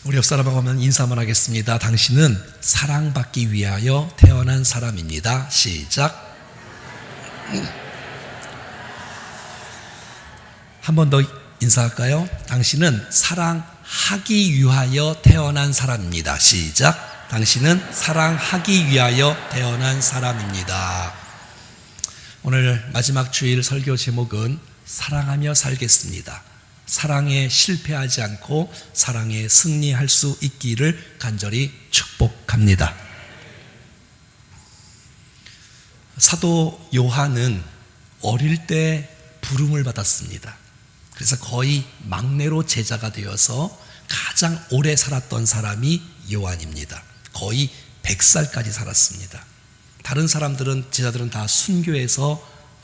우리 옆 사람하고 하면 인사만 하겠습니다. 당신은 사랑받기 위하여 태어난 사람입니다. 시작. 한 번 더 인사할까요? 당신은 사랑하기 위하여 태어난 사람입니다. 시작. 당신은 사랑하기 위하여 태어난 사람입니다. 오늘 마지막 주일 설교 제목은 사랑하며 살겠습니다. 사랑에 실패하지 않고 사랑에 승리할 수 있기를 간절히 축복합니다. 사도 요한은 어릴 때 부름을 받았습니다. 그래서 거의 막내로 제자가 되어서 가장 오래 살았던 사람이 요한입니다. 거의 100살까지 살았습니다. 다른 사람들은, 제자들은 다 순교해서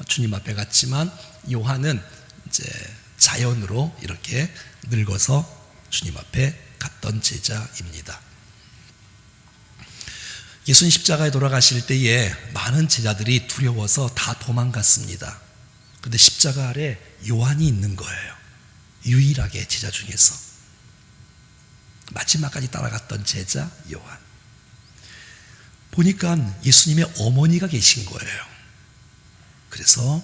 주님 앞에 갔지만 요한은 이제 자연으로 이렇게 늙어서 주님 앞에 갔던 제자입니다. 예수님 십자가에 돌아가실 때에 많은 제자들이 두려워서 다 도망갔습니다. 그런데 십자가 아래 요한이 있는 거예요. 유일하게 제자 중에서 마지막까지 따라갔던 제자 요한. 보니까 예수님의 어머니가 계신 거예요. 그래서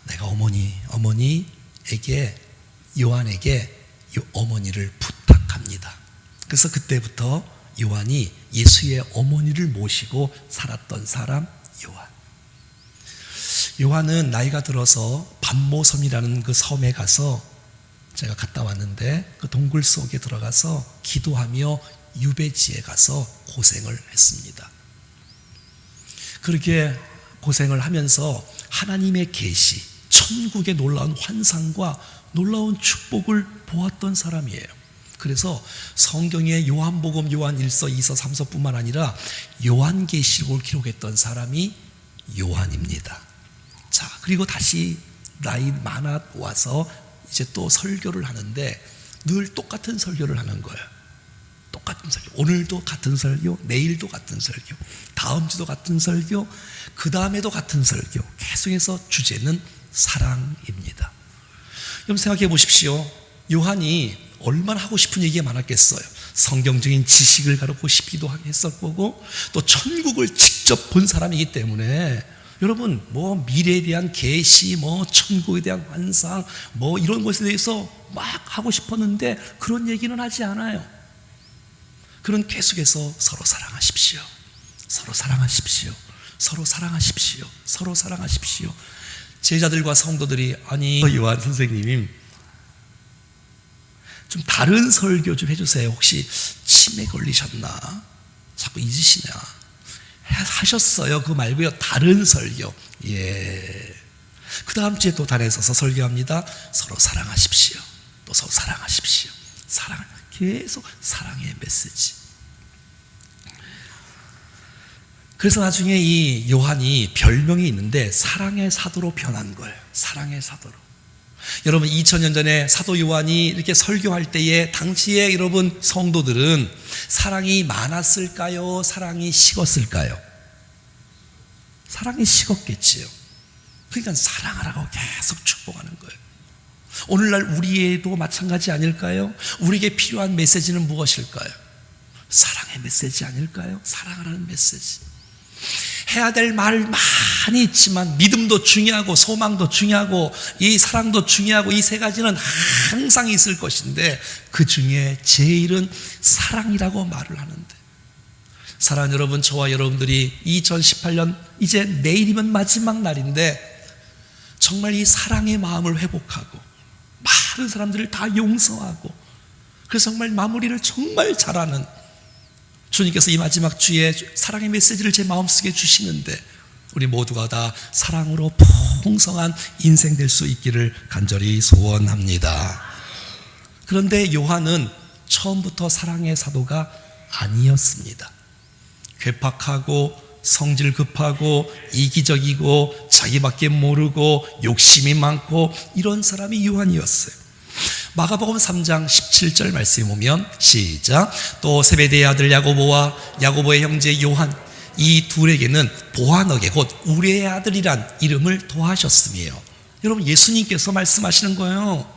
내가 어머니에게, 요한에게 이 어머니를 부탁합니다. 그래서 그때부터 요한이 예수의 어머니를 모시고 살았던 사람 요한. 요한은 나이가 들어서 반모섬이라는 그 섬에 가서, 제가 갔다 왔는데 그 동굴 속에 들어가서 기도하며 유배지에 가서 고생을 했습니다. 그렇게 고생을 하면서 하나님의 계시, 천국의 놀라운 환상과 놀라운 축복을 보았던 사람이에요. 그래서 성경의 요한복음, 요한 1서, 2서, 3서 뿐만 아니라 요한계시록을 기록했던 사람이 요한입니다. 자, 그리고 다시 나이 많아 와서 이제 또 설교를 하는데 늘 똑같은 설교를 하는 거예요. 똑같은 설교. 오늘도 같은 설교, 내일도 같은 설교, 다음 주도 같은 설교, 그 다음에도 같은 설교. 계속해서 주제는 사랑입니다. 여러분 생각해 보십시오. 요한이 얼마나 하고 싶은 얘기가 많았겠어요. 성경적인 지식을 가르치고 싶기도 했을 거고, 또 천국을 직접 본 사람이기 때문에 여러분 미래에 대한 계시, 천국에 대한 환상, 이런 것에 대해서 막 하고 싶었는데 그런 얘기는 하지 않아요. 그런 계속해서 서로 사랑하십시오. 서로 사랑하십시오. 서로 사랑하십시오. 서로 사랑하십시오. 제자들과 성도들이, 아니 요한 선생님 좀 다른 설교 좀 해주세요. 혹시 치매 걸리셨나? 자꾸 잊으시냐? 하셨어요. 그거 말고요. 다른 설교. 예. 그 다음 주에 또 단에 서서 설교합니다. 서로 사랑하십시오. 또 서로 사랑하십시오. 사랑, 계속 사랑의 메시지. 그래서 나중에 이 요한이 별명이 있는데 사랑의 사도로 변한 거예요. 사랑의 사도로. 여러분 2000년 전에 사도 요한이 이렇게 설교할 때에 당시에 여러분 성도들은 사랑이 많았을까요? 사랑이 식었을까요? 사랑이 식었겠지요. 그러니까 사랑하라고 계속 축복하는 거예요. 오늘날 우리에도 마찬가지 아닐까요? 우리에게 필요한 메시지는 무엇일까요? 사랑의 메시지 아닐까요? 사랑하라는 메시지. 해야 될 말 많이 있지만 믿음도 중요하고 소망도 중요하고 이 사랑도 중요하고 이 세 가지는 항상 있을 것인데 그 중에 제일은 사랑이라고 말을 하는데, 사랑하는 여러분, 저와 여러분들이 2018년 이제 내일이면 마지막 날인데 정말 이 사랑의 마음을 회복하고 많은 사람들을 다 용서하고 그래서 정말 마무리를 정말 잘하는 주님께서 이 마지막 주에 사랑의 메시지를 제 마음속에 주시는데 우리 모두가 다 사랑으로 풍성한 인생 될 수 있기를 간절히 소원합니다. 그런데 요한은 처음부터 사랑의 사도가 아니었습니다. 괴팍하고 성질 급하고 이기적이고 자기밖에 모르고 욕심이 많고 이런 사람이 요한이었어요. 마가복음 3장 17절 말씀에 보면 시작. 또 세베대의 아들 야고보와 야고보의 형제 요한, 이 둘에게는 보아너게 곧 우리의 아들이란 이름을 더하셨으며. 여러분 예수님께서 말씀하시는 거예요.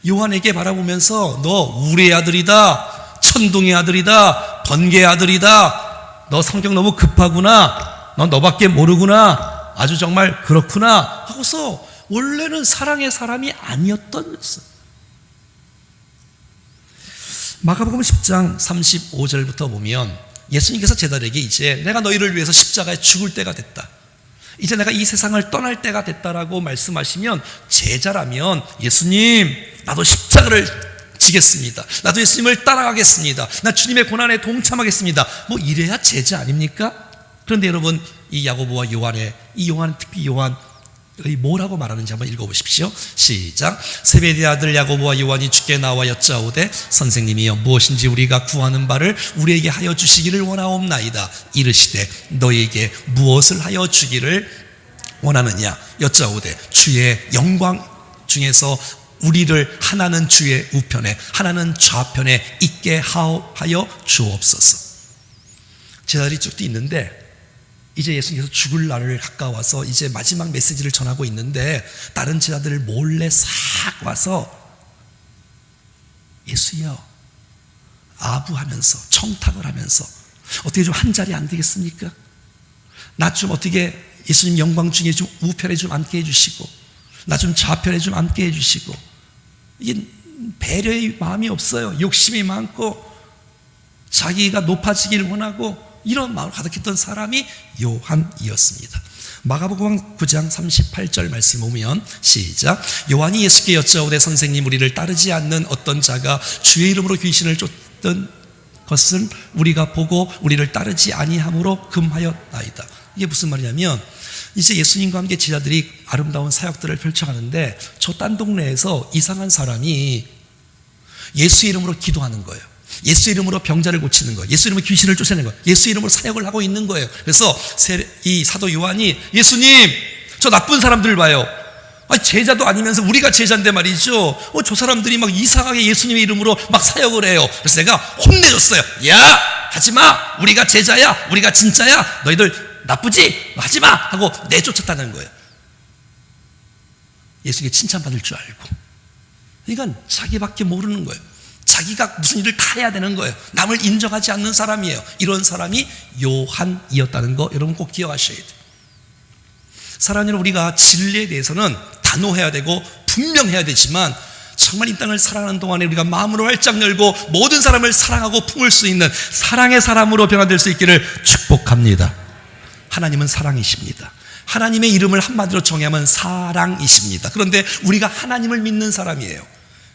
요한에게 바라보면서 너 우리의 아들이다, 천둥의 아들이다, 번개의 아들이다, 너 성격 너무 급하구나, 너 너밖에 모르구나, 아주 정말 그렇구나 하고서 원래는 사랑의 사람이 아니었던 마가복음 10장 35절부터 보면 예수님께서 제자들에게 이제 내가 너희를 위해서 십자가에 죽을 때가 됐다, 이제 내가 이 세상을 떠날 때가 됐다라고 말씀하시면 제자라면 예수님 나도 십자가를 지겠습니다, 나도 예수님을 따라가겠습니다, 나 주님의 고난에 동참하겠습니다, 뭐 이래야 제자 아닙니까? 그런데 여러분 이 야고보와 요한의 이 요한, 특히 요한 뭐라고 말하는지 한번 읽어보십시오. 시작. 세베대의 아들 야고보와 요한이 주께 나와 여짜오되 선생님이여 무엇인지 우리가 구하는 바를 우리에게 하여 주시기를 원하옵나이다. 이르시되 너희에게 무엇을 하여 주기를 원하느냐 여짜오되 주의 영광 중에서 우리를 하나는 주의 우편에 하나는 좌편에 있게 하여 주옵소서. 제자들이 쭉 있는데 이제 예수님께서 죽을 날을 가까워서 이제 마지막 메시지를 전하고 있는데 다른 제자들을 몰래 싹 와서 예수여 아부하면서 청탁을 하면서 어떻게 좀 한 자리 안 되겠습니까? 나 좀 어떻게 예수님 영광 중에 좀 우편에 좀 앉게 해주시고 나 좀 좌편에 좀 앉게 해주시고. 이게 배려의 마음이 없어요. 욕심이 많고 자기가 높아지길 원하고 이런 마음을 가득했던 사람이 요한이었습니다. 마가복음 9장 38절 말씀 보면 시작. 요한이 예수께 여짜오되 선생님 우리를 따르지 않는 어떤 자가 주의 이름으로 귀신을 쫓던 것은 우리가 보고 우리를 따르지 아니함으로 금하였나이다. 이게 무슨 말이냐면 이제 예수님과 함께 제자들이 아름다운 사역들을 펼쳐가는데 저 딴 동네에서 이상한 사람이 예수 이름으로 기도하는 거예요. 예수 이름으로 병자를 고치는 거예요. 예수 이름으로 귀신을 쫓아내는 거예요. 예수 이름으로 사역을 하고 있는 거예요. 그래서 이 사도 요한이 예수님 저 나쁜 사람들 봐요. 제자도 아니면서 우리가 제자인데 말이죠. 저 사람들이 막 이상하게 예수님의 이름으로 막 사역을 해요. 그래서 내가 혼내줬어요. 야 하지마, 우리가 제자야, 우리가 진짜야, 너희들 나쁘지 하지마 하고 내쫓았다는 거예요. 예수님께 칭찬받을 줄 알고. 그러니까 자기밖에 모르는 거예요. 자기가 무슨 일을 다 해야 되는 거예요. 남을 인정하지 않는 사람이에요. 이런 사람이 요한이었다는 거 여러분 꼭 기억하셔야 돼요. 사랑하는 우리가 진리에 대해서는 단호해야 되고 분명해야 되지만 정말 이 땅을 살아가는 동안에 우리가 마음으로 활짝 열고 모든 사람을 사랑하고 품을 수 있는 사랑의 사람으로 변화될 수 있기를 축복합니다. 하나님은 사랑이십니다. 하나님의 이름을 한마디로 정의하면 사랑이십니다. 그런데 우리가 하나님을 믿는 사람이에요.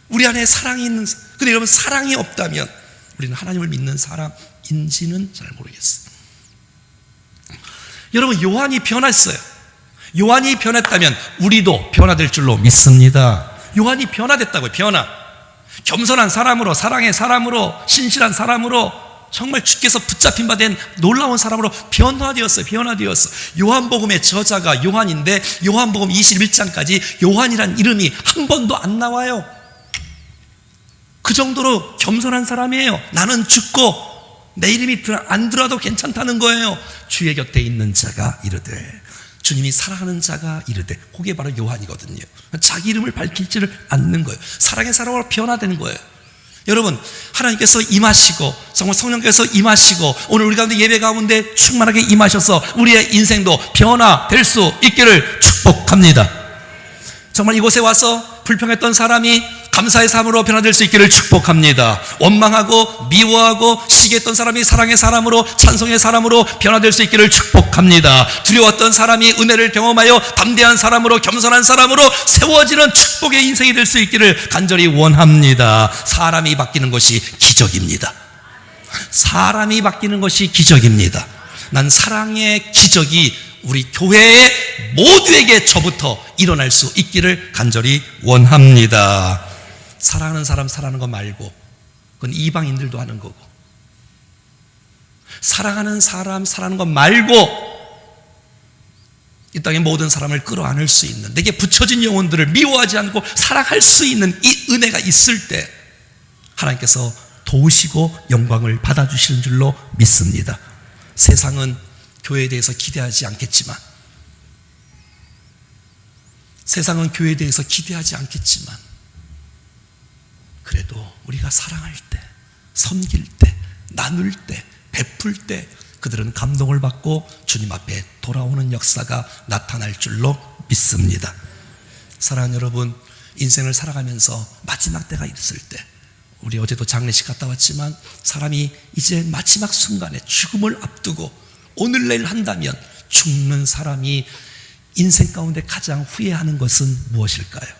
우리 안에 사랑이 있는, 근데 여러분 사랑이 없다면 우리는 하나님을 믿는 사람인지는 잘 모르겠어요. 여러분 요한이 변했어요. 요한이 변했다면 우리도 변화될 줄로 믿습니다. 요한이 변화됐다고요. 변화. 겸손한 사람으로, 사랑의 사람으로, 신실한 사람으로, 정말 주께서 붙잡힌 바 된 놀라운 사람으로 변화되었어요. 변화되었어. 요한복음의 저자가 요한인데 요한복음 21장까지 요한이란 이름이 한 번도 안 나와요. 그 정도로 겸손한 사람이에요. 나는 죽고 내 이름이 안 들어도 괜찮다는 거예요. 주의 곁에 있는 자가 이르되, 주님이 사랑하는 자가 이르되, 그게 바로 요한이거든요. 자기 이름을 밝히지를 않는 거예요. 사랑의 사람으로 변화되는 거예요. 여러분 하나님께서 임하시고 정말 성령께서 임하시고 오늘 우리 가운데 예배 가운데 충만하게 임하셔서 우리의 인생도 변화될 수 있기를 축복합니다. 정말 이곳에 와서 불평했던 사람이 감사의 삶으로 변화될 수 있기를 축복합니다. 원망하고 미워하고 시기했던 사람이 사랑의 사람으로, 찬송의 사람으로 변화될 수 있기를 축복합니다. 두려웠던 사람이 은혜를 경험하여 담대한 사람으로, 겸손한 사람으로 세워지는 축복의 인생이 될 수 있기를 간절히 원합니다. 사람이 바뀌는 것이 기적입니다. 사람이 바뀌는 것이 기적입니다. 난 사랑의 기적이 우리 교회의 모두에게 저부터 일어날 수 있기를 간절히 원합니다. 사랑하는 사람 사랑하는 거 말고, 그건 이방인들도 하는 거고, 사랑하는 사람 사랑하는 거 말고 이 땅의 모든 사람을 끌어안을 수 있는, 내게 붙여진 영혼들을 미워하지 않고 사랑할 수 있는 이 은혜가 있을 때 하나님께서 도우시고 영광을 받아주시는 줄로 믿습니다. 세상은 교회에 대해서 기대하지 않겠지만, 세상은 교회에 대해서 기대하지 않겠지만 그래도 우리가 사랑할 때, 섬길 때, 나눌 때, 베풀 때 그들은 감동을 받고 주님 앞에 돌아오는 역사가 나타날 줄로 믿습니다. 사랑하는 여러분, 인생을 살아가면서 마지막 때가 있을 때, 우리 어제도 장례식 갔다 왔지만 사람이 이제 마지막 순간에 죽음을 앞두고 오늘 내일 한다면 죽는 사람이 인생 가운데 가장 후회하는 것은 무엇일까요?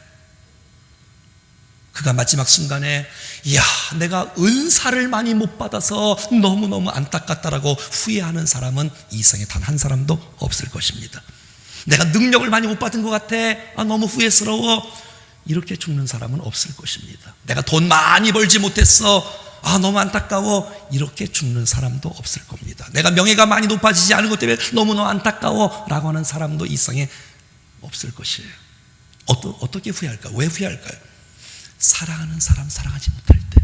그가 마지막 순간에 이야, 내가 은사를 많이 못 받아서 너무너무 안타깝다라고 후회하는 사람은 이 세상에 단 한 사람도 없을 것입니다. 내가 능력을 많이 못 받은 것 같아, 너무 후회스러워, 이렇게 죽는 사람은 없을 것입니다. 내가 돈 많이 벌지 못했어, 너무 안타까워, 이렇게 죽는 사람도 없을 겁니다. 내가 명예가 많이 높아지지 않은 것 때문에 너무너무 안타까워 라고 하는 사람도 이 세상에 없을 것이에요. 어떻게 후회할까? 왜 후회할까요? 사랑하는 사람 사랑하지 못할 때,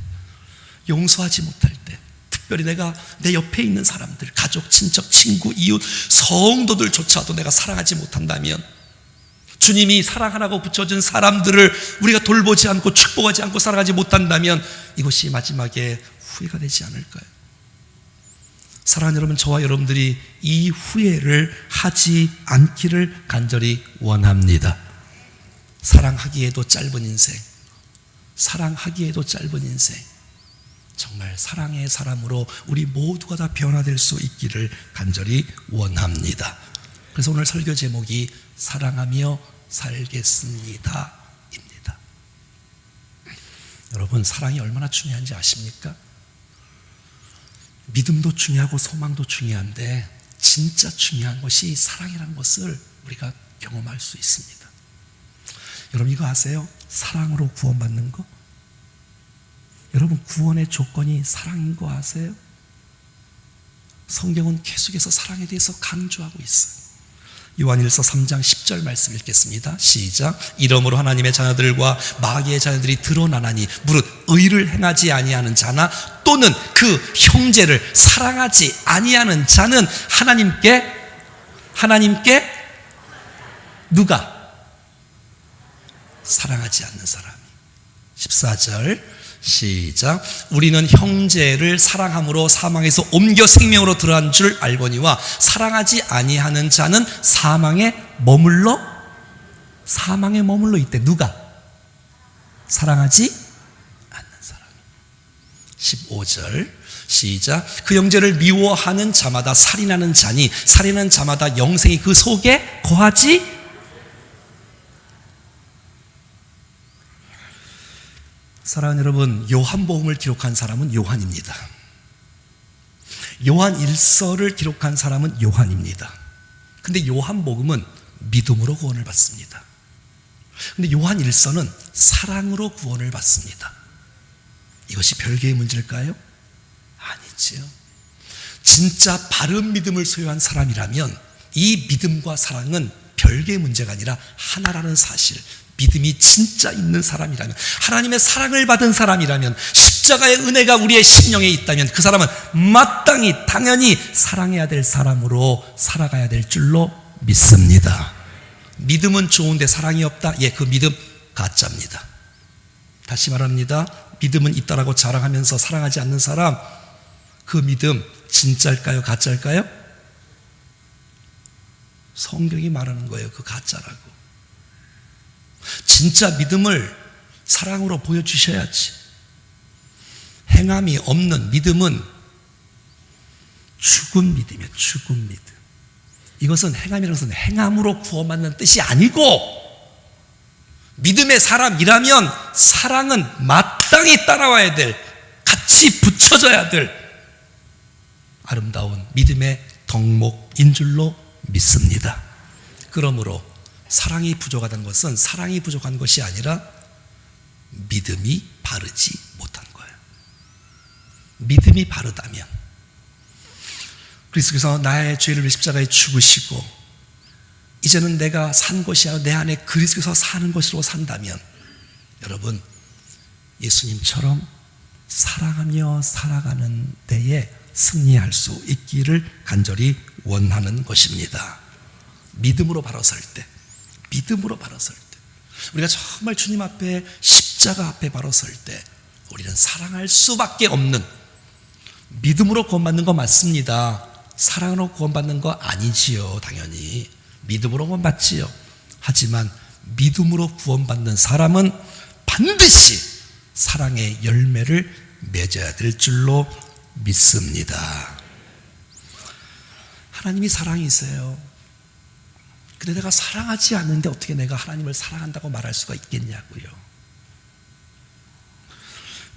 용서하지 못할 때, 특별히 내가 내 옆에 있는 사람들, 가족, 친척, 친구, 이웃, 성도들조차도 내가 사랑하지 못한다면, 주님이 사랑하라고 붙여준 사람들을 우리가 돌보지 않고 축복하지 않고 살아가지 못한다면 이것이 마지막에 후회가 되지 않을까요? 사랑하는 여러분, 저와 여러분들이 이 후회를 하지 않기를 간절히 원합니다. 사랑하기에도 짧은 인생, 사랑하기에도 짧은 인생, 정말 사랑의 사람으로 우리 모두가 다 변화될 수 있기를 간절히 원합니다. 그래서 오늘 설교 제목이 사랑하며 살겠습니다 입니다. 여러분, 사랑이 얼마나 중요한지 아십니까? 믿음도 중요하고 소망도 중요한데 진짜 중요한 것이 사랑이라는 것을 우리가 경험할 수 있습니다. 여러분, 이거 아세요? 사랑으로 구원받는 거? 여러분, 구원의 조건이 사랑인 거 아세요? 성경은 계속해서 사랑에 대해서 강조하고 있어요. 요한일서 3장 10절 말씀 읽겠습니다. 시작. 이러므로 하나님의 자녀들과 마귀의 자녀들이 드러나나니 무릇 의를 행하지 아니하는 자나 또는 그 형제를 사랑하지 아니하는 자는 하나님께 누가? 사랑하지 않는 사람이. 14절 시작. 우리는 형제를 사랑함으로 사망에서 옮겨 생명으로 들어간 줄 알거니와 사랑하지 아니하는 자는 사망에 머물러 있대. 누가? 사랑하지 않는 사람이. 15절 시작. 그 형제를 미워하는 자마다 살인하는 자니 살인하는 자마다 영생이 그 속에 거하지. 사랑하는 여러분, 요한복음을 기록한 사람은 요한입니다. 요한일서를 기록한 사람은 요한입니다. 근데 요한복음은 믿음으로 구원을 받습니다. 근데 요한일서는 사랑으로 구원을 받습니다. 이것이 별개의 문제일까요? 아니지요. 진짜 바른 믿음을 소유한 사람이라면 이 믿음과 사랑은 별개의 문제가 아니라 하나라는 사실, 믿음이 진짜 있는 사람이라면, 하나님의 사랑을 받은 사람이라면, 십자가의 은혜가 우리의 심령에 있다면 그 사람은 마땅히 당연히 사랑해야 될 사람으로 살아가야 될 줄로 믿습니다. 믿음은 좋은데 사랑이 없다? 그 믿음 가짜입니다. 다시 말합니다. 믿음은 있다라고 자랑하면서 사랑하지 않는 사람, 그 믿음 진짜일까요? 가짜일까요? 성경이 말하는 거예요. 그 가짜라고. 진짜 믿음을 사랑으로 보여주셔야지. 행함이 없는 믿음은 죽은 믿음이에요. 죽은 믿음. 이것은 행함이라는 것은 행함으로 구원받는 뜻이 아니고, 믿음의 사람이라면 사랑은 마땅히 따라와야 될, 같이 붙여져야 될 아름다운 믿음의 덕목인 줄로 믿습니다. 그러므로 사랑이 부족하다는 것은 사랑이 부족한 것이 아니라 믿음이 바르지 못한 거예요. 믿음이 바르다면, 그리스도께서 나의 죄를 위해 십자가에 죽으시고 이제는 내가 산 것이 아니라 내 안에 그리스도께서 사는 것으로 산다면, 여러분, 예수님처럼 사랑하며 살아가는 데에 승리할 수 있기를 간절히 원하는 것입니다. 믿음으로 바로 설 때, 믿음으로 바로 설 때, 우리가 정말 주님 앞에 십자가 앞에 바로 설 때 우리는 사랑할 수밖에 없는, 믿음으로 구원받는 거 맞습니다. 사랑으로 구원받는 거 아니지요. 당연히 믿음으로 구원받지요. 하지만 믿음으로 구원받는 사람은 반드시 사랑의 열매를 맺어야 될 줄로 믿습니다. 하나님이 사랑이세요. 근데 내가 사랑하지 않는데 어떻게 내가 하나님을 사랑한다고 말할 수가 있겠냐고요.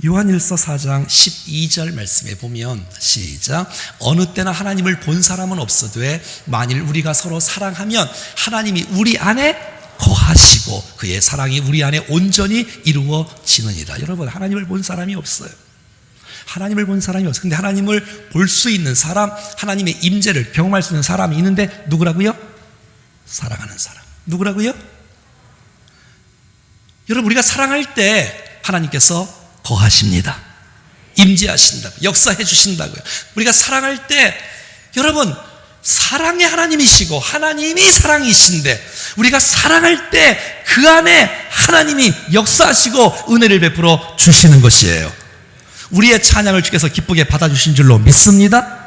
요한일서 4장 12절 말씀에 보면 시작, 어느 때나 하나님을 본 사람은 없어도 만일 우리가 서로 사랑하면 하나님이 우리 안에 거하시고 그의 사랑이 우리 안에 온전히 이루어지느니라. 여러분, 하나님을 본 사람이 없어요. 하나님을 본 사람이 없어요. 근데 하나님을 볼 수 있는 사람, 하나님의 임재를 경험할 수 있는 사람이 있는데 누구라고요? 사랑하는 사람. 누구라고요? 여러분, 우리가 사랑할 때 하나님께서 거하십니다. 임재하신다고, 역사해 주신다고요. 우리가 사랑할 때, 여러분, 사랑의 하나님이시고 하나님이 사랑이신데 우리가 사랑할 때 그 안에 하나님이 역사하시고 은혜를 베풀어 주시는 것이에요. 우리의 찬양을 주께서 기쁘게 받아주신 줄로 믿습니다.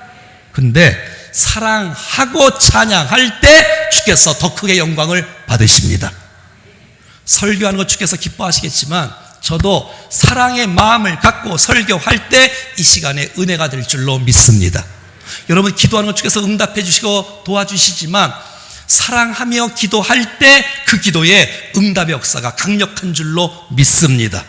근데 사랑하고 찬양할 때 주께서 더 크게 영광을 받으십니다. 설교하는 것 주께서 기뻐하시겠지만 저도 사랑의 마음을 갖고 설교할 때 이 시간에 은혜가 될 줄로 믿습니다. 여러분, 기도하는 것 주께서 응답해 주시고 도와주시지만 사랑하며 기도할 때 그 기도에 응답의 역사가 강력한 줄로 믿습니다.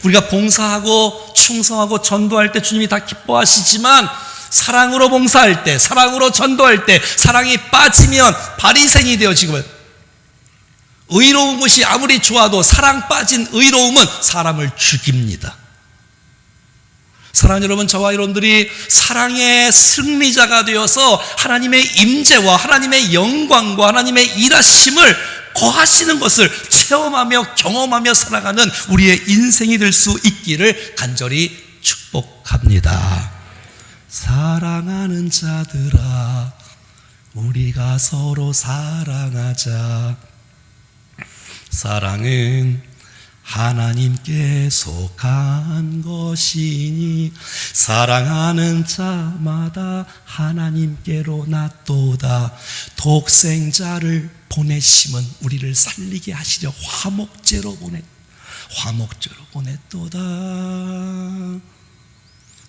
우리가 봉사하고 충성하고 전도할 때 주님이 다 기뻐하시지만 사랑으로 봉사할 때, 사랑으로 전도할 때 사랑이 빠지면 바리새인이 되어지고, 의로운 것이 아무리 좋아도 사랑 빠진 의로움은 사람을 죽입니다. 사랑하는 여러분, 저와 여러분들이 사랑의 승리자가 되어서 하나님의 임재와 하나님의 영광과 하나님의 일하심을 거하시는 것을 체험하며 경험하며 살아가는 우리의 인생이 될 수 있기를 간절히 축복합니다. 사랑하는 자들아, 우리가 서로 사랑하자. 사랑은 하나님께 속한 것이니 사랑하는 자마다 하나님께로 낫도다. 독생자를 보내심은 우리를 살리게 하시려 화목제로 보냈도다.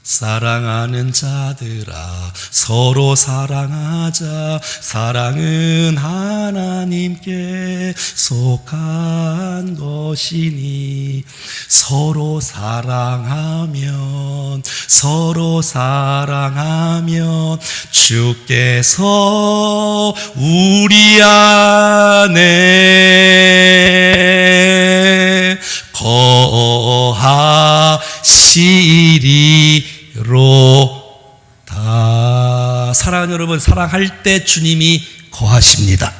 사랑하는 자들아, 서로 사랑하자. 사랑은 하나님께 속한 것이니 서로 사랑하면 주께서 우리 안에 거하시리 로다. 사랑하는 여러분, 사랑할 때 주님이 거하십니다.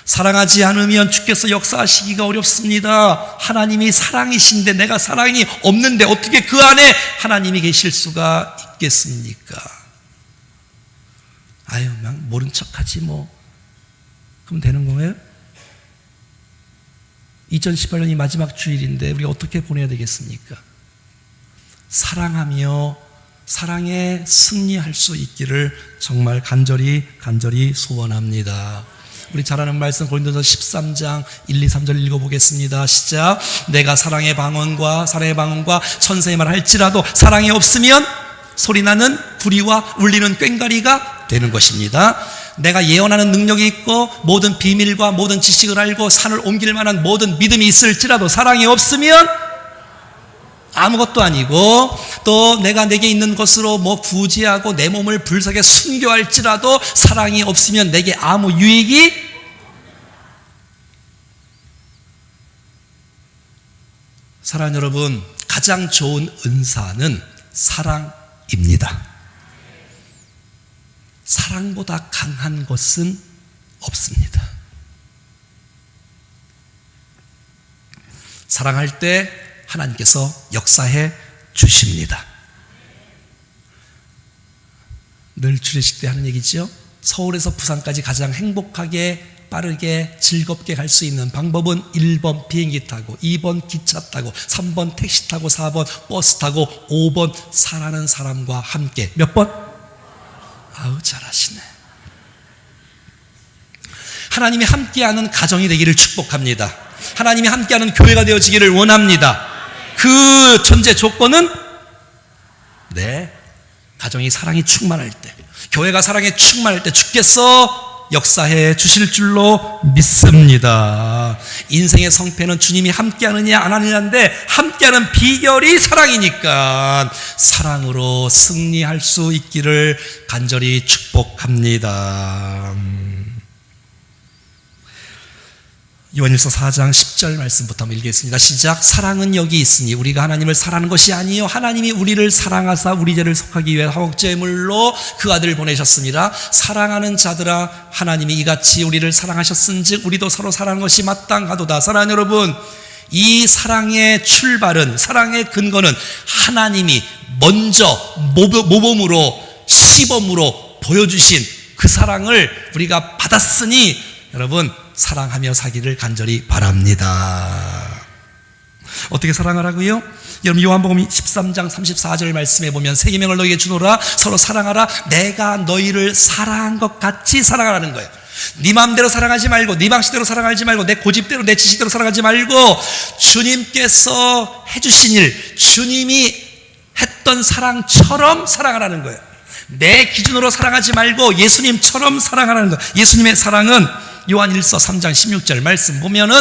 사랑하지 않으면 주께서 역사하시기가 어렵습니다. 하나님이 사랑이신데 내가 사랑이 없는데 어떻게 그 안에 하나님이 계실 수가 있겠습니까? 아유, 그냥 모른 척하지 뭐. 그럼 되는 거예요? 2018년이 마지막 주일인데 우리 어떻게 보내야 되겠습니까? 사랑하며 사랑에 승리할 수 있기를 정말 간절히 소원합니다. 우리 잘 아는 말씀 고린도서 13장 1, 2, 3절 읽어보겠습니다. 시작. 내가 사랑의 방언과 천사의 말 할지라도 사랑이 없으면 소리나는 구리와 울리는 꽹과리가 되는 것입니다. 내가 예언하는 능력이 있고 모든 비밀과 모든 지식을 알고 산을 옮길 만한 모든 믿음이 있을지라도 사랑이 없으면 아무것도 아니고, 또 내가 내게 있는 것으로 뭐 구제하고 내 몸을 불쌍하게 순교할지라도 사랑이 없으면 내게 아무 유익이. 사랑하는 여러분, 가장 좋은 은사는 사랑입니다. 사랑보다 강한 것은 없습니다. 사랑할 때 하나님께서 역사해 주십니다. 늘 주례식 때 하는 얘기죠. 서울에서 부산까지 가장 행복하게 빠르게 즐겁게 갈 수 있는 방법은 1번 비행기 타고, 2번 기차 타고, 3번 택시 타고, 4번 버스 타고, 5번 사랑하는 사람과 함께. 몇 번? 아우, 잘하시네. 하나님이 함께하는 가정이 되기를 축복합니다. 하나님이 함께하는 교회가 되어지기를 원합니다. 그 전제 조건은 가정이 사랑이 충만할 때, 교회가 사랑에 충만할 때 주께서 역사해 주실 줄로 믿습니다. 인생의 성패는 주님이 함께하느냐 안 하느냐인데, 함께하는 비결이 사랑이니까 사랑으로 승리할 수 있기를 간절히 축복합니다. 요한일서 4장 10절 말씀부터 한번 읽겠습니다. 시작. 사랑은 여기 있으니 우리가 하나님을 사랑하는 것이 아니요 하나님이 우리를 사랑하사 우리 죄를 속하기 위해 화목제물로 그 아들을 보내셨습니다. 사랑하는 자들아, 하나님이 이같이 우리를 사랑하셨은즉 우리도 서로 사랑하는 것이 마땅하도다. 사랑하는 여러분, 이 사랑의 출발은, 사랑의 근거는 하나님이 먼저 모범으로, 시범으로 보여주신 그 사랑을 우리가 받았으니 여러분, 사랑하며 사기를 간절히 바랍니다. 어떻게 사랑하라고요? 여러분, 요한복음 13장 34절 말씀에 보면 새 계명을 너희에게 주노라, 서로 사랑하라, 내가 너희를 사랑한 것 같이 사랑하라는 거예요. 네 마음대로 사랑하지 말고, 네 방식대로 사랑하지 말고, 내 고집대로, 내 지식대로 사랑하지 말고, 주님께서 해주신 일, 주님이 했던 사랑처럼 사랑하라는 거예요. 내 기준으로 사랑하지 말고 예수님처럼 사랑하라는 거예요. 예수님의 사랑은 요한일서 3장 16절 말씀 보면은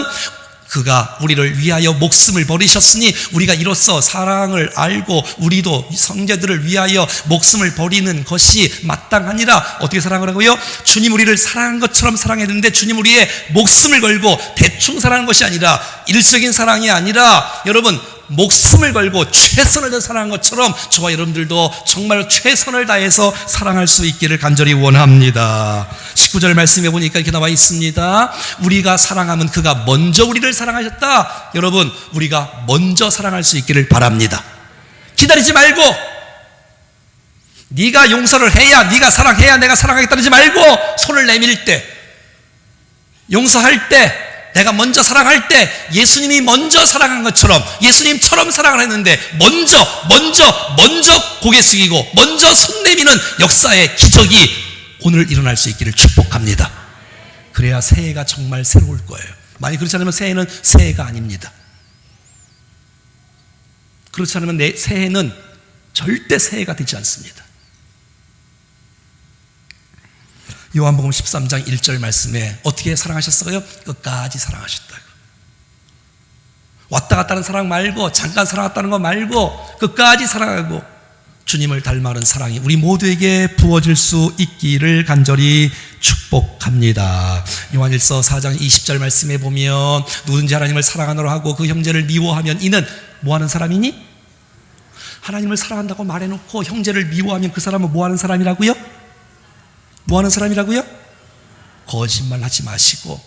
그가 우리를 위하여 목숨을 버리셨으니 우리가 이로써 사랑을 알고 우리도 성제들을 위하여 목숨을 버리는 것이 마땅하니라. 어떻게 사랑하라고요? 주님 우리를 사랑한 것처럼 사랑했는데, 주님 우리의 목숨을 걸고 대충 사랑하는 것이 아니라, 일시적인 사랑이 아니라 여러분 목숨을 걸고 최선을 다해 사랑한 것처럼 저와 여러분들도 정말 최선을 다해서 사랑할 수 있기를 간절히 원합니다. 19절 말씀해 보니까 이렇게 나와 있습니다. 우리가 사랑하면 그가 먼저 우리를 사랑하셨다. 여러분, 우리가 먼저 사랑할 수 있기를 바랍니다. 기다리지 말고, 네가 용서를 해야, 네가 사랑해야 내가 사랑하겠다는 지 말고, 손을 내밀 때, 용서할 때, 내가 먼저 사랑할 때 예수님이 먼저 사랑한 것처럼 예수님처럼 사랑을 했는데 먼저 고개 숙이고 먼저 손 내미는 역사의 기적이 오늘 일어날 수 있기를 축복합니다. 그래야 새해가 정말 새로울 거예요. 만약 그렇지 않으면 새해는 새해가 아닙니다. 그렇지 않으면 내 새해는 절대 새해가 되지 않습니다. 요한복음 13장 1절 말씀에 어떻게 사랑하셨어요? 끝까지 사랑하셨다고. 왔다 갔다 하는 사랑 말고, 잠깐 사랑했다는 거 말고 끝까지 사랑하고 주님을 닮아가는 사랑이 우리 모두에게 부어질 수 있기를 간절히 축복합니다. 요한일서 4장 20절 말씀에 보면 누구든지 하나님을 사랑하노라 하고 그 형제를 미워하면 이는 뭐하는 사람이니? 하나님을 사랑한다고 말해놓고 형제를 미워하면 그 사람은 뭐하는 사람이라고요? 뭐하는 사람이라고요? 거짓말 하지 마시고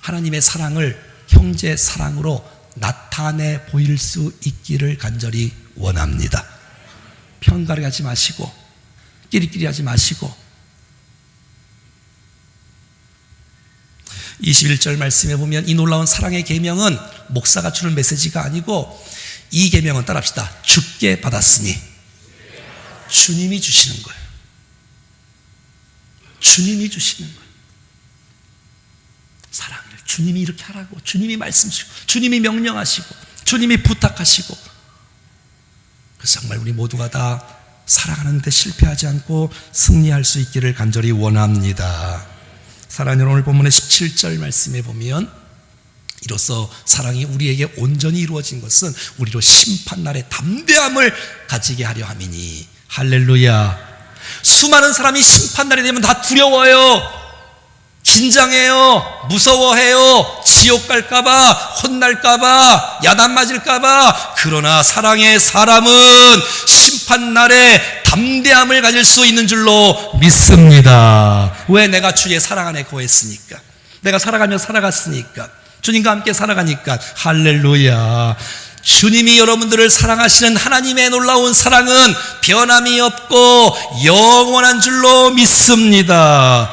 하나님의 사랑을 형제 사랑으로 나타내 보일 수 있기를 간절히 원합니다. 편가르기 하지 마시고 끼리끼리 하지 마시고. 21절 말씀에 보면 이 놀라운 사랑의 계명은 목사가 주는 메시지가 아니고, 이 계명은 따라합시다. 주께 받았으니 주님이 주시는 거예요. 주님이 주시는 거예요. 사랑을 주님이 이렇게 하라고, 주님이 말씀하시고, 주님이 명령하시고, 주님이 부탁하시고. 그래서 정말 우리 모두가 다 사랑하는 데 실패하지 않고 승리할 수 있기를 간절히 원합니다. 사랑하는 여러분, 오늘 본문의 17절 말씀에 보면 이로써 사랑이 우리에게 온전히 이루어진 것은 우리로 심판날의 담대함을 가지게 하려 함이니. 할렐루야. 수많은 사람이 심판날이 되면 다 두려워요. 긴장해요. 무서워해요. 지옥 갈까봐, 혼날까봐, 야단 맞을까봐. 그러나 사랑의 사람은 심판날에 담대함을 가질 수 있는 줄로 믿습니다. 왜? 내가 주의 사랑 안에 거했으니까. 내가 살아가며 살아갔으니까. 주님과 함께 살아가니까. 할렐루야. 주님이 여러분들을 사랑하시는 하나님의 놀라운 사랑은 변함이 없고 영원한 줄로 믿습니다.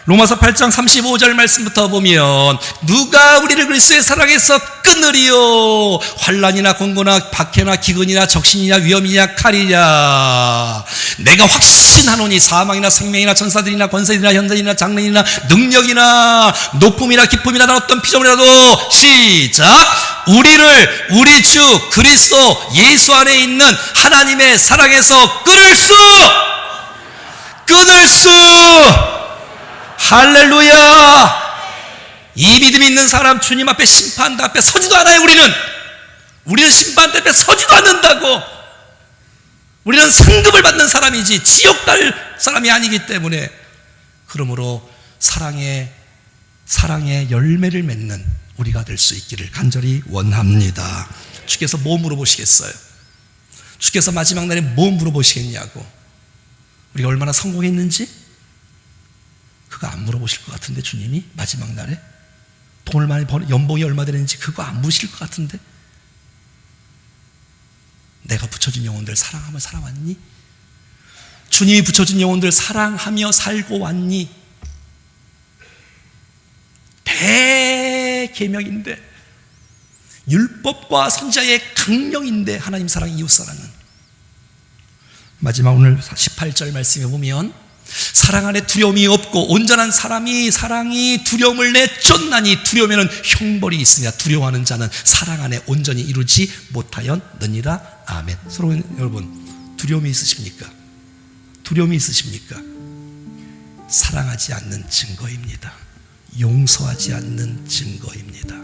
로마서 8장 35절 말씀부터 보면 누가 우리를 그리스도의 사랑에서 끊으리요? 환난이나 공고나 박해나 기근이나 적신이나 위험이냐 칼이냐. 내가 확신하노니 사망이나 생명이나 천사들이나 권세들이나 현세이나 장래이나 능력이나 높음이나 기쁨이나 어떤 피조물이라도 시작 우리 주 그리스도 예수 안에 있는 하나님의 사랑에서 끊을 수 할렐루야. 이 믿음이 있는 사람 주님 앞에 심판 앞에 서지도 않아요. 우리는 심판 앞에 서지도 않는다고. 우리는 상급을 받는 사람이지 지옥 갈 사람이 아니기 때문에. 그러므로 사랑의 열매를 맺는 우리가 될 수 있기를 간절히 원합니다. 주께서 뭐 물어보시겠어요? 주께서 마지막 날에 뭐 물어보시겠냐고. 우리가 얼마나 성공했는지 그거 안 물어보실 것 같은데, 주님이 마지막 날에 돈을 많이 연봉이 얼마 되는지 그거 안 물으실 것 같은데. 내가 붙여준 영혼들 사랑하며 살아왔니? 주님이 붙여준 영혼들 사랑하며 살고 왔니? 대계명인데, 율법과 선지자의 강령인데 하나님 사랑, 이웃 사랑은. 마지막 오늘 18절 말씀에 보면 사랑 안에 두려움이 없고 온전한 사랑이 두려움을 내쫓나니 두려움에는 형벌이 있으냐. 두려워하는 자는 사랑 안에 온전히 이루지 못하였느니라. 아멘. 사랑하는 여러분, 두려움이 있으십니까? 두려움이 있으십니까? 사랑하지 않는 증거입니다. 용서하지 않는 증거입니다.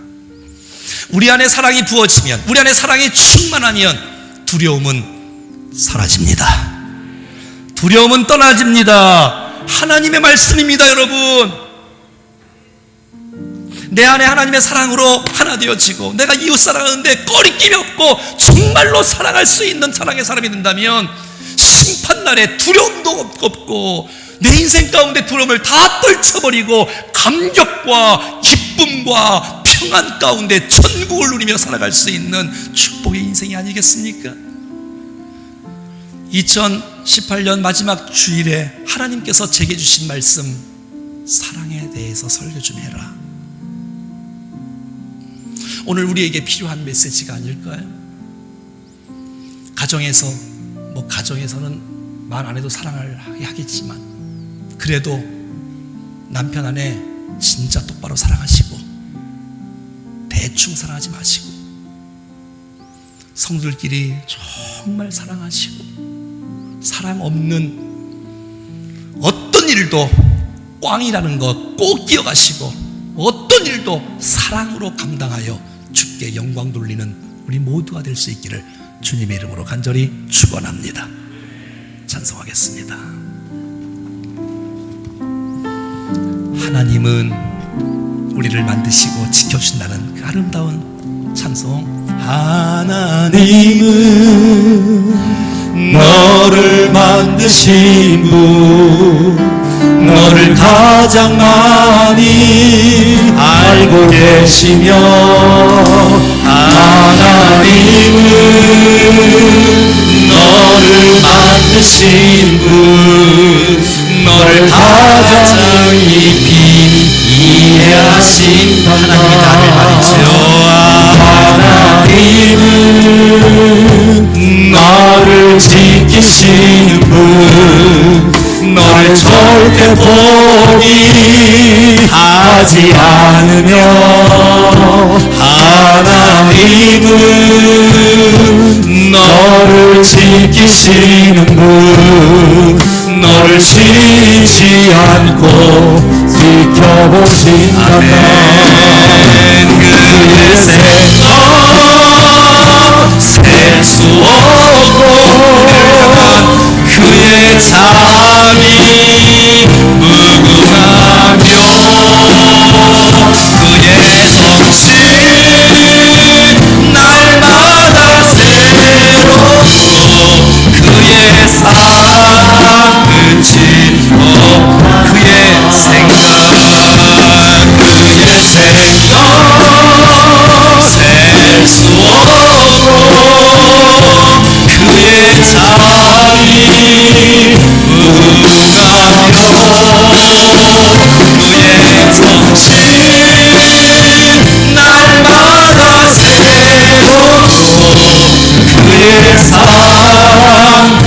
우리 안에 사랑이 부어지면, 우리 안에 사랑이 충만하면 두려움은 사라집니다. 두려움은 떠나집니다. 하나님의 말씀입니다. 여러분, 내 안에 하나님의 사랑으로 하나 되어지고 내가 이웃 사랑하는데 꺼리낌이 없고 정말로 사랑할 수 있는 사랑의 사람이 된다면 심판날에 두려움도 없고 내 인생 가운데 두려움을 다 떨쳐버리고 감격과 기쁨과 평안 가운데 천국을 누리며 살아갈 수 있는 축복의 인생이 아니겠습니까? 2018년 마지막 주일에 하나님께서 제게 주신 말씀, 사랑에 대해서 설교 좀 해라. 오늘 우리에게 필요한 메시지가 아닐까요? 가정에서는 말 안 해도 사랑을 하겠지만 그래도 남편 안에 진짜 똑바로 사랑하시고 대충 사랑하지 마시고 성들끼리 정말 사랑하시고 사랑 없는 어떤 일도 꽝이라는 것 꼭 기억하시고 어떤 일도 사랑으로 감당하여 주께 영광 돌리는 우리 모두가 될 수 있기를 주님의 이름으로 간절히 축원합니다. 찬송하겠습니다. 하나님은 우리를 만드시고 지켜주신다는 그 아름다운 찬송. 하나님은 너를 만드신 분, 너를 가장 많이 알고 계시며, 하나님은 너를 만드신 분, 너를 가장 깊이 이해하신다. 하나님의 나를 말이죠. 하나님은 너를 지키시는 분, 너를 절대 포기하지 않으며, 하나님은 너를 지키시는 분, 너를 쉬지 않고 지켜보신다. 그의 생각 셀 수 없고 그의 잠이 무궁하며 그의 성실 날마다 새롭고 그의 사랑 끝이 그의 생각 셀 수 없고 그의 잠이 무궁하며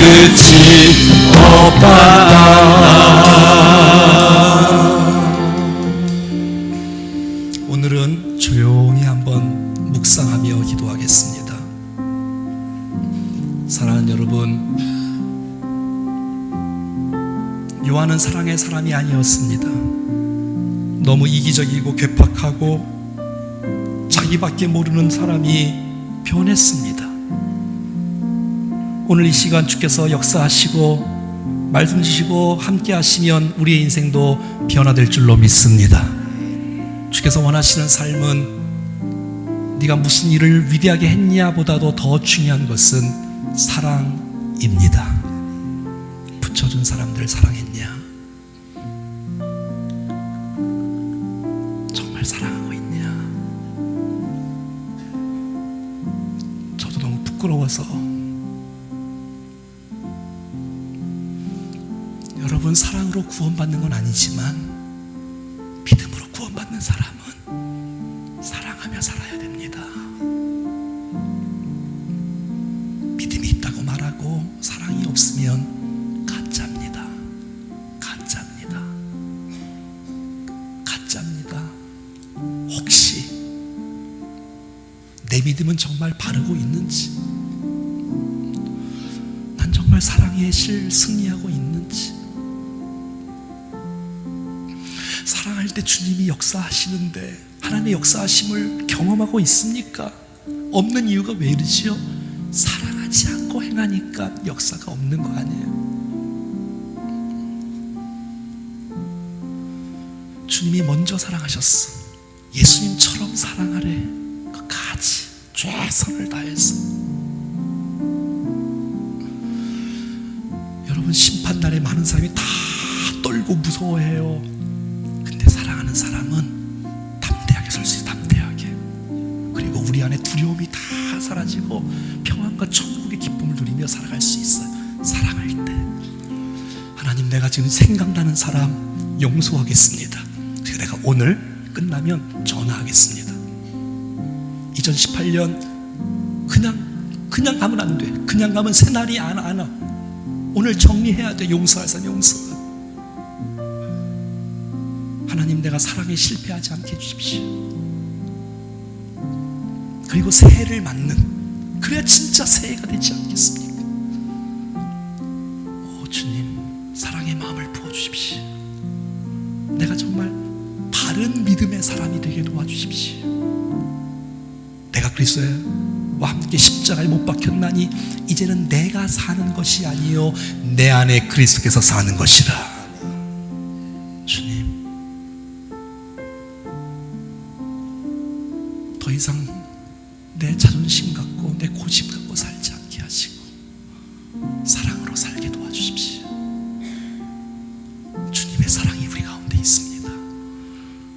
끝이 없다. 오늘은 조용히 한번 묵상하며 기도하겠습니다. 사랑하는 여러분, 요한은 사랑의 사람이 아니었습니다. 너무 이기적이고 괴팍하고 자기밖에 모르는 사람이 변했습니다. 오늘 이 시간 주께서 역사하시고 말씀 주시고 함께 하시면 우리의 인생도 변화될 줄로 믿습니다. 주께서 원하시는 삶은 네가 무슨 일을 위대하게 했냐 보다도 더 중요한 것은 사랑입니다. 붙여준 사람들 사랑했냐? 정말 사랑하고 있냐? 저도 너무 부끄러워서. 여러분, 사랑으로 구원받는 건 아니지만 믿음으로 구원받는 사람은 사랑하며 살아야 됩니다. 믿음이 있다고 말하고 사랑이 없으면 가짜입니다. 가짜입니다. 가짜입니다. 혹시 내 믿음은 정말 바르고 있는지, 난 정말 사랑의 실 승리하고 있는지, 사랑할 때 주님이 역사하시는데 하나님의 역사하심을 경험하고 있습니까? 없는 이유가 왜 이러지요? 사랑하지 않고 행하니까 역사가 없는 거 아니에요? 주님이 먼저 사랑하셨어. 예수님처럼 사랑하래. 끝까지 최선을 다해서. 여러분, 심판날에 많은 사람이 다 떨고 무서워해요. 근데 사랑하는 사람은 담대하게 설 수 있어요. 담대하게. 그리고 우리 안에 두려움이 다 사라지고 평안과 천국의 기쁨을 누리며 살아갈 수 있어요. 사랑할 때. 하나님, 내가 지금 생각나는 사람 용서하겠습니다. 그래서 내가 오늘 끝나면 전화하겠습니다. 2018년 그냥 가면 안 돼. 그냥 가면 새날이 안 와. 오늘 정리해야 돼. 용서할 사람 용서. 하나님, 내가 사랑에 실패하지 않게 해주십시오. 그리고 새해를 맞는, 그래야 진짜 새해가 되지 않겠습니까? 오 주님, 사랑의 마음을 부어주십시오. 내가 정말 바른 믿음의 사람이 되게 도와주십시오. 내가 그리스도와 함께 십자가에 못 박혔나니 이제는 내가 사는 것이 아니요 내 안에 그리스도께서 사는 것이라. 더 이상 내 자존심 갖고 내 고집 갖고 살지 않게 하시고 사랑으로 살게 도와주십시오. 주님의 사랑이 우리 가운데 있습니다.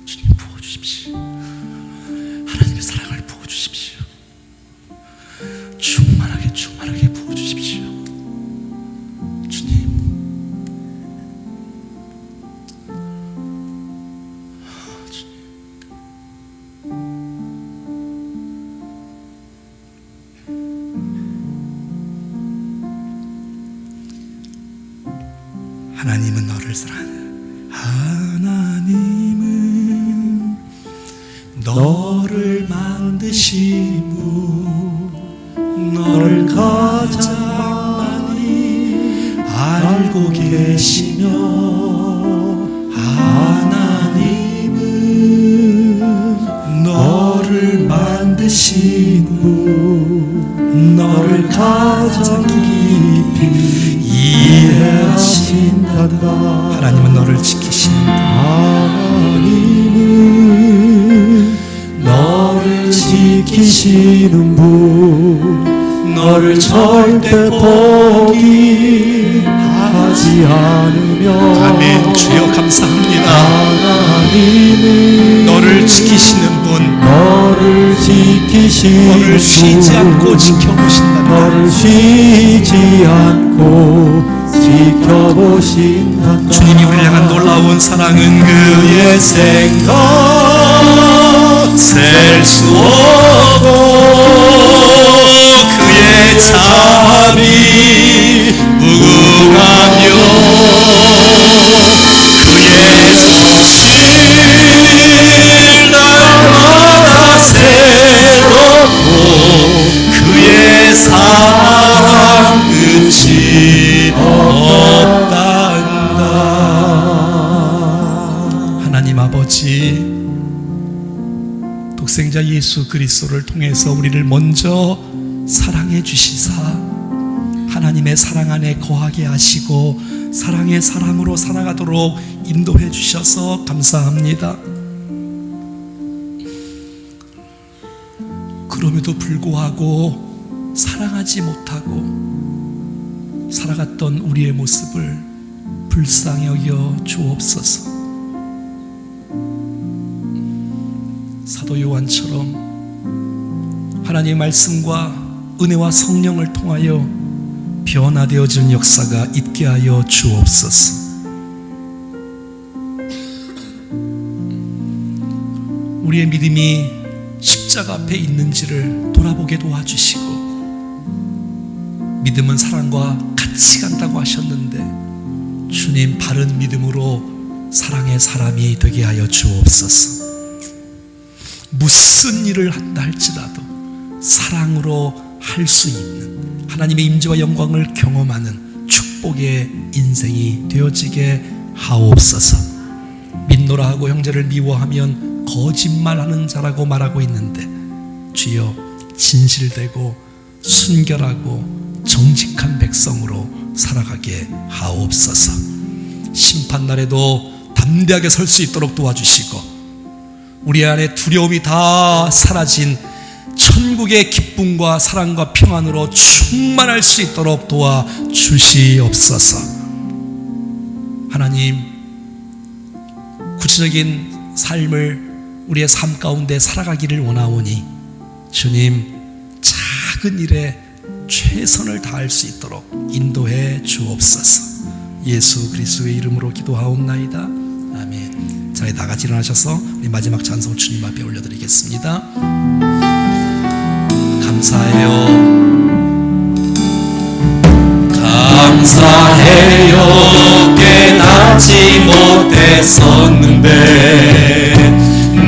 주님 부어주십시오. 하나님의 사랑을 부어주십시오. 충만하게 충만하게 부어주십시오. 주님, 하나님은 너를 사랑해. 하나님은 너를 만드시고 너를 가장 많이 알고 계시며, 하나님은 너를 만드시고 너를 가장 깊이 이해하신단다. 하나님은 너를 지키시는 분. 하나님은 너를 지키시는 분. 너를 절대 포기하지 않으며. 아멘. 주여 감사합니다. 하나님은 너를 지키시는 분. 너를 지키시는 분. 너를 쉬지 않고 지켜보신다. 너를 쉬지 않고 지켜보신다. 주님이 우리를 향한 놀라운 사랑은 그의 생각 셀 수 없고 그의 자비 독생자 예수 그리스도를 통해서 우리를 먼저 사랑해 주시사 하나님의 사랑 안에 거하게 하시고 사랑의 사람으로 살아가도록 인도해 주셔서 감사합니다. 그럼에도 불구하고 사랑하지 못하고 살아갔던 우리의 모습을 불쌍히 여겨 주옵소서. 사도 요한처럼 하나님의 말씀과 은혜와 성령을 통하여 변화되어지는 역사가 있게 하여 주옵소서. 우리의 믿음이 십자가 앞에 있는지를 돌아보게 도와주시고, 믿음은 사랑과 같이 간다고 하셨는데 주님 바른 믿음으로 사랑의 사람이 되게 하여 주옵소서. 무슨 일을 한다 할지라도 사랑으로 할 수 있는 하나님의 임재와 영광을 경험하는 축복의 인생이 되어지게 하옵소서. 믿노라 하고 형제를 미워하면 거짓말하는 자라고 말하고 있는데 주여 진실되고 순결하고 정직한 백성으로 살아가게 하옵소서. 심판날에도 담대하게 설 수 있도록 도와주시고 우리 안에 두려움이 다 사라진 천국의 기쁨과 사랑과 평안으로 충만할 수 있도록 도와주시옵소서. 하나님, 구체적인 삶을 우리의 삶 가운데 살아가기를 원하오니 주님 작은 일에 최선을 다할 수 있도록 인도해 주옵소서. 예수 그리스도의 이름으로 기도하옵나이다. 아멘. 자리에 다 같이 일어나셔서 우리 마지막 찬송 주님 앞에 올려드리겠습니다. 감사해요, 감사해요. 깨닫지 못했었는데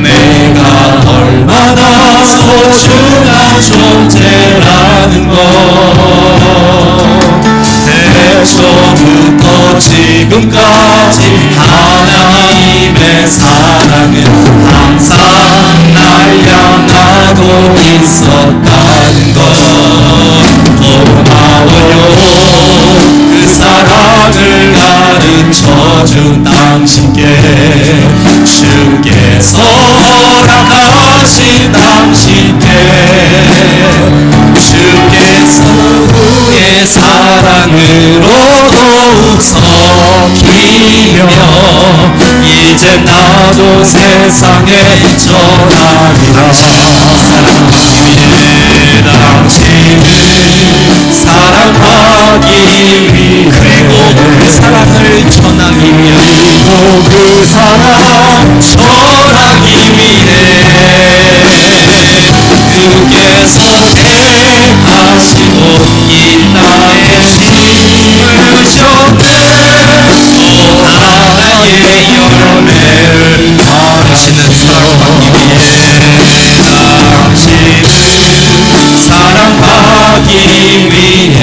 내가 얼마나 소중한 존재라는 것 태초부터 지금까지 하나님의 사랑은 항상 날 향하고 있었다는 것 고마워요. 그 사랑을 가르쳐준 당신께 주께서 허락하신 당신께 주께서 그의 사랑으로 더욱 섞이며 이제 나도 세상에 전하리라. 당신을 사랑하기 위해 그리고 그 사랑을 전하기 위해 그리고 그 사랑 전하기 위해 주께서 택하시고 이 땅에 심으셨네. 또 하나의 열매를 당신은 사랑하기 위해 당신을 사랑하기 위해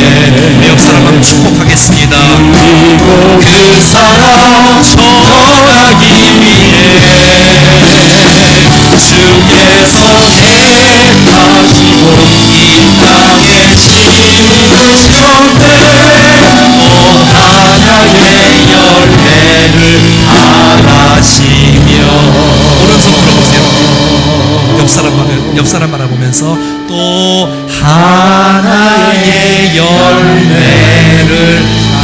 내 옆 사람을 축복하겠습니다. 그리고 그 사랑 전하기 위해 주께서 택하시고 이 땅에 심으셨네. 또 하나의 열매를 알아시며 오른손 들어보세요. 옆 사람 바라보면서 또 하나의 열매를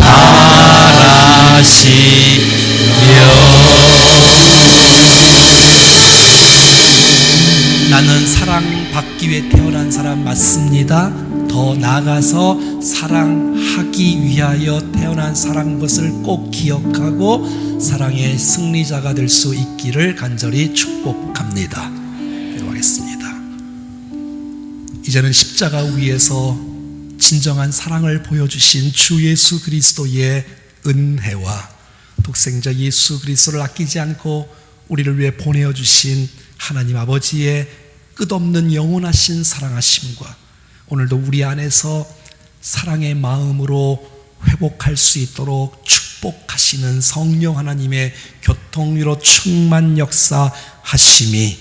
알아시며 나는 사랑받기 위해 태어난 사람 맞습니다. 더 나아가서 사랑하기 위하여 태어난 사람 것을 꼭 기억하고 사랑의 승리자가 될 수 있기를 간절히 축복합니다. 기도하겠습니다. 이제는 십자가 위에서 진정한 사랑을 보여주신 주 예수 그리스도의 은혜와 독생자 예수 그리스도를 아끼지 않고 우리를 위해 보내어 주신 하나님 아버지의 끝없는 영원하신 사랑하심과 오늘도 우리 안에서 사랑의 마음으로 회복할 수 있도록 축복하시는 성령 하나님의 교통위로 충만 역사하심이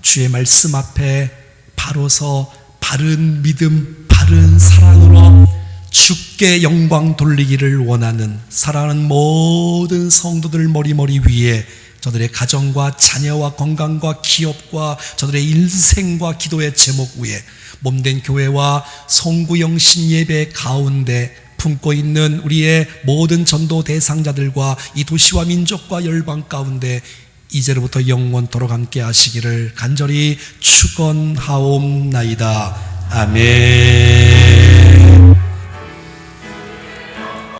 주의 말씀 앞에 바로서 바른 믿음, 바른 사랑으로 주께 영광 돌리기를 원하는 사랑하는 모든 성도들 머리 위에 저들의 가정과 자녀와 건강과 기업과 저들의 인생과 기도의 제목 위에 몸된 교회와 성구영신 예배 가운데 품고 있는 우리의 모든 전도 대상자들과 이 도시와 민족과 열방 가운데 이제로부터 영원토록 함께 하시기를 간절히 축원하옵나이다. 아멘.